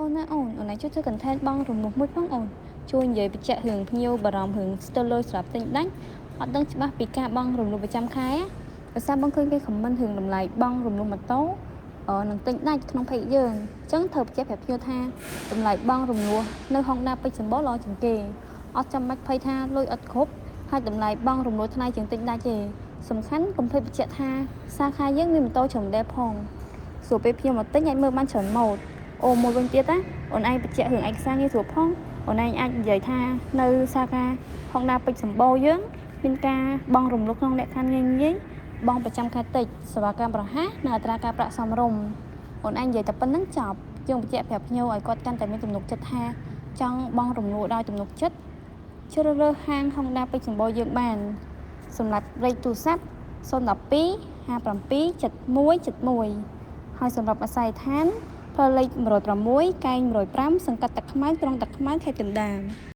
អូនណាអូនណាជួយធ្វើ content បងរំលោះមួយផងអូនជួយនិយាយបញ្ជាក់រឿងភ្ញៀវបារម្ភរឿងស្ទើរលុយសម្រាប់ទិញដាច់អត់ដឹងច្បាស់ពីការបងរំលោះប្រចាំខែដោយសារបងឃើញគេ comment រឿងតម្លៃបងរំលោះម៉ូតូនឹងទិញដាច់ក្នុង page យើងអញ្ចឹងត្រូវបញ្ជាក់ប្រាប់ភ្ញៀវថាតម្លៃបងរំលោះនៅ Honda ពេជ្រសម្បូរល្អជាងគេអត់ចាំបាច់ភ័យថាលុយអត់គ្រប់ហើយតម្លៃបងរំលោះថ្លៃជាងទិញដាច់ទេសំខាន់កុំភ្លេចបញ្ជាក់ថាសាខាយើងមានម៉ូតូច្រើន model ផងស្រួលពេលភ្ញៀវមកទិញអាចមើលបានច្រើនម៉ូដអូមួយវិញទៀតណាអូនឯងបញ្ជាក់រឿងឯកសារងាយស្រួលផងអូនឯងអាចនិយាយថានៅសាខា Honda ពេជ្រសម្បូរយើងមានការបង់រំលោះក្នុងលក្ខខណ្ឌងាយបង់ប្រចាំខែតិចសេវាកម្មរហ័សនិងអត្រាការប្រាក់សមរម្យអូនឯងនិយាយតែប៉ុណ្្នឹងចប់យើងបញ្ជាក់ប្រាប់ភ្ញៀវឲ្យគាត់កាន់តែមានទំនុកចិត្តថាចង់បង់រំលោះដោយទំនុកចិត្តជ្រើសរើសហាង Honda ពេជ្រសម្បូរយើងបានសម្រាប់លេខទូរស័ព្ទ012 57 7171ហើយសម្រាប់អាស័យដ្ឋានផ្លូវលេខ106កែង105សង្កាត់តាខ្មៅក្រុងតាខ្មៅខេត្តកណ្ដាល